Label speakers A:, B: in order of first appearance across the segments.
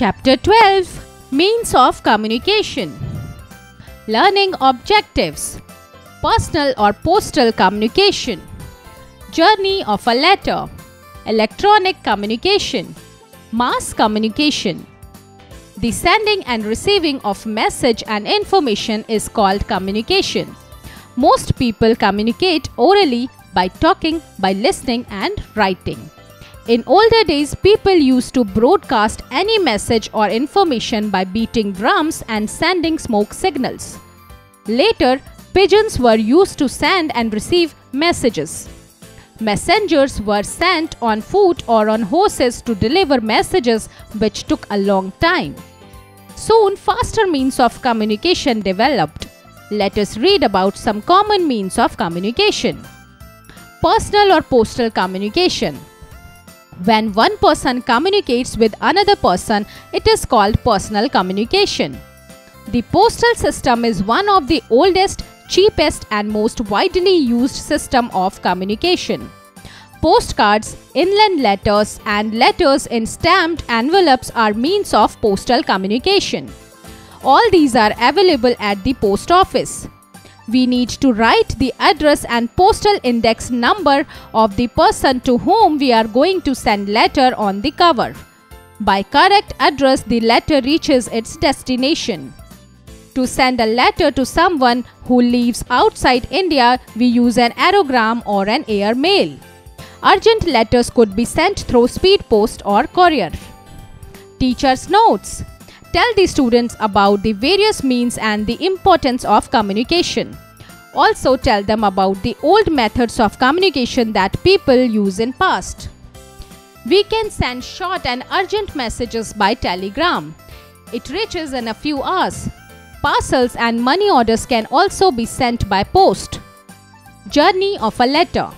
A: Chapter 12 Means of Communication. Learning Objectives. Personal or postal communication. Journey of a letter. Electronic communication. Mass communication. The sending and receiving of message and information is called communication. Most people communicate orally by talking, by listening and writing. In older days, people used to broadcast any message or information by beating drums and sending smoke signals. Later, pigeons were used to send and receive messages. Messengers were sent on foot or on horses to deliver messages, which took a long time. Soon, faster means of communication developed. Let us read about some common means of communication. Personal or postal communication. When one person communicates with another person, it is called personal communication. The postal system is one of the oldest, cheapest and most widely used system of communication. Postcards, inland letters and letters in stamped envelopes are means of postal communication. All these are available at the post office. We need to write the address and postal index number of the person to whom we are going to send letter on the cover. By correct address, the letter reaches its destination. To send a letter to someone who lives outside India, we use an aerogram or an air mail. Urgent letters could be sent through speed post or courier. Teacher's notes. Tell the students about the various means and the importance of communication. Also tell them about the old methods of communication that people use in past. We can send short and urgent messages by telegram. It reaches in a few hours. Parcels and money orders can also be sent by post. Journey of a letter.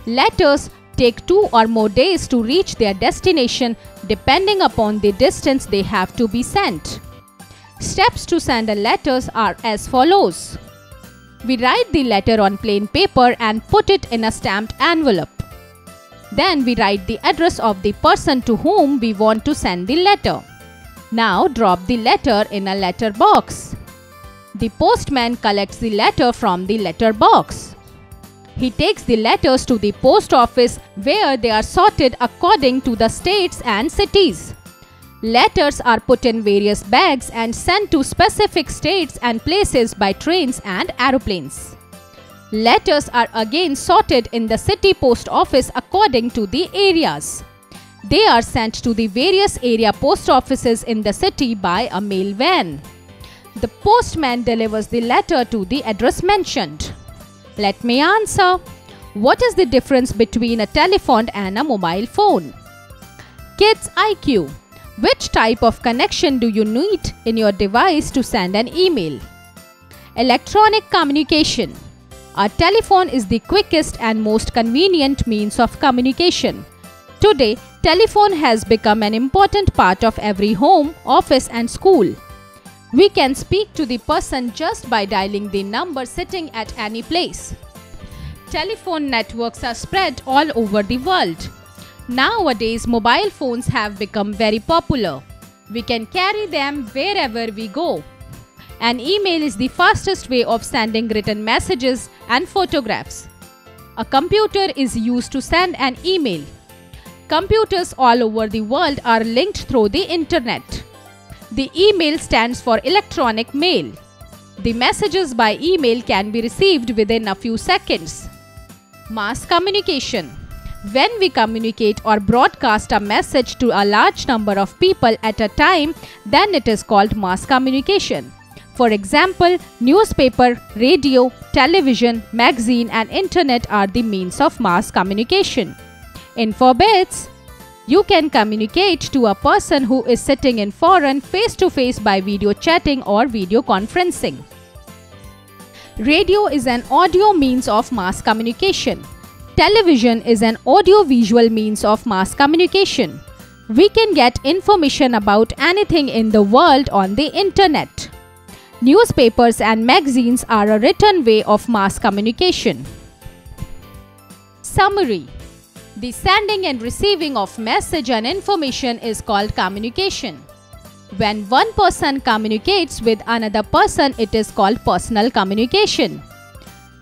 A: Letters take 2 or more days to reach their destination depending upon the distance they have to be sent. Steps to send a letter are as follows. We write the letter on plain paper and put it in a stamped envelope. Then we write the address of the person to whom we want to send the letter. Now drop the letter in a letter box. The postman collects the letter from the letter box. He takes the letters to the post office where they are sorted according to the states and cities. Letters are put in various bags and sent to specific states and places by trains and aeroplanes. Letters are again sorted in the city post office according to the areas. They are sent to the various area post offices in the city by a mail van. The postman delivers the letter to the address mentioned. Let me answer. What is the difference between a telephone and a mobile phone? Kids IQ. Which type of connection do you need in your device to send an email? Electronic communication. A telephone is the quickest and most convenient means of communication. Today, telephone has become an important part of every home, office and school. We can speak to the person just by dialing the number sitting at any place. Telephone networks are spread all over the world. Nowadays, mobile phones have become very popular. We can carry them wherever we go. An email is the fastest way of sending written messages and photographs. A computer is used to send an email. Computers all over the world are linked through the internet. The email stands for electronic mail. The messages by email can be received within a few seconds. Mass communication. When we communicate or broadcast a message to a large number of people at a time, then it is called mass communication. For example, newspaper, radio, television, magazine and internet are the means of mass communication. In 4 bits, you can communicate to a person who is sitting in foreign face-to-face by video chatting or video conferencing. Radio is an audio means of mass communication. Television is an audio-visual means of mass communication. We can get information about anything in the world on the internet. Newspapers and magazines are a written way of mass communication. Summary. The sending and receiving of message and information is called communication. When one person communicates with another person, it is called personal communication.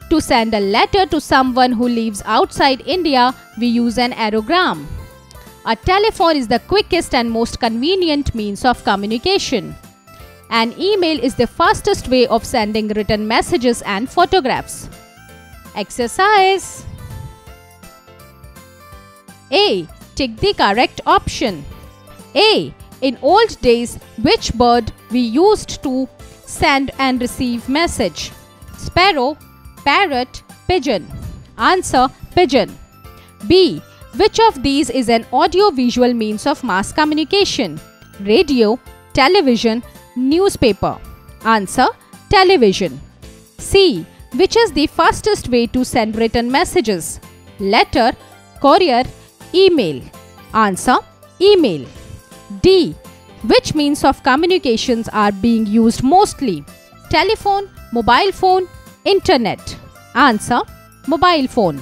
A: To send a letter to someone who lives outside India, we use an aerogram. A telephone is the quickest and most convenient means of communication. An email is the fastest way of sending written messages and photographs. Exercise. A. Tick the correct option. A. In old days, which bird we used to send and receive message? Sparrow, parrot, pigeon. Answer: pigeon. B. Which of these is an audio-visual means of mass communication? Radio, television, newspaper. Answer: television. C. Which is the fastest way to send written messages? Letter, courier, email. Answer: email. D. Which means of communications are being used mostly? Telephone, mobile phone, internet. Answer: mobile phone.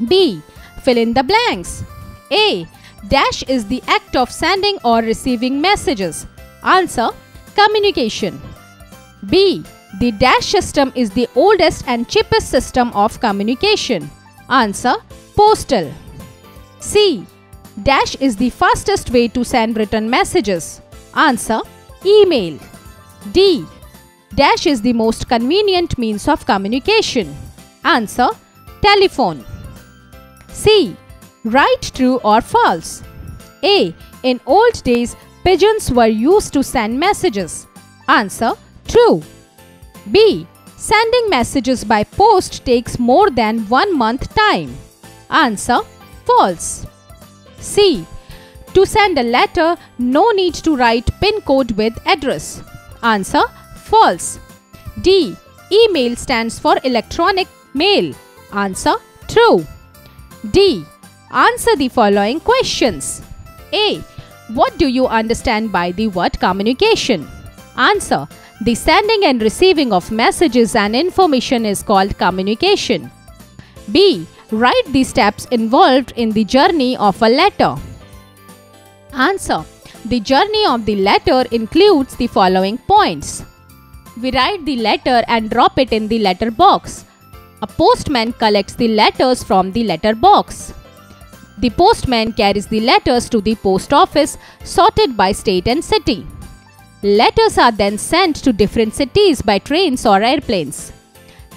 A: B. Fill in the blanks. A. Dash is the act of sending or receiving messages. Answer: communication. B. The dash system is the oldest and cheapest system of communication. Answer: postal. C. Dash is the fastest way to send written messages. Answer: email. D. Dash is the most convenient means of communication. Answer: telephone. C. Right, true or false? A. In old days, pigeons were used to send messages. Answer: true. B. Sending messages by post takes more than 1 month time. Answer: false. C. To send a letter, no need to write PIN code with address. Answer: false. D. Email stands for electronic mail. Answer: true. D. Answer the following questions. A. What do you understand by the word communication? Answer: the sending and receiving of messages and information is called communication. B. Write the steps involved in the journey of a letter. Answer: the journey of the letter includes the following points. We write the letter and drop it in the letter box. A postman collects the letters from the letter box. The postman carries the letters to the post office, sorted by state and city. Letters are then sent to different cities by trains or airplanes.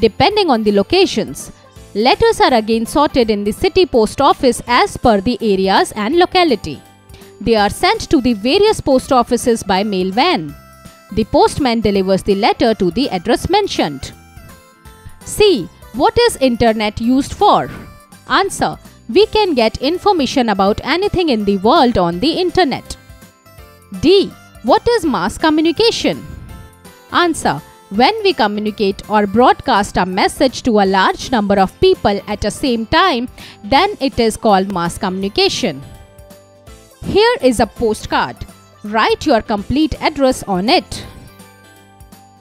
A: Depending on the locations, letters are again sorted in the city post office as per the areas and locality. They are sent to the various post offices by mail van. The postman delivers the letter to the address mentioned. C. What is internet used for? Answer: we can get information about anything in the world on the internet. D. What is mass communication? Answer: when we communicate or broadcast a message to a large number of people at the same time, then it is called mass communication. Here is a postcard. Write your complete address on it.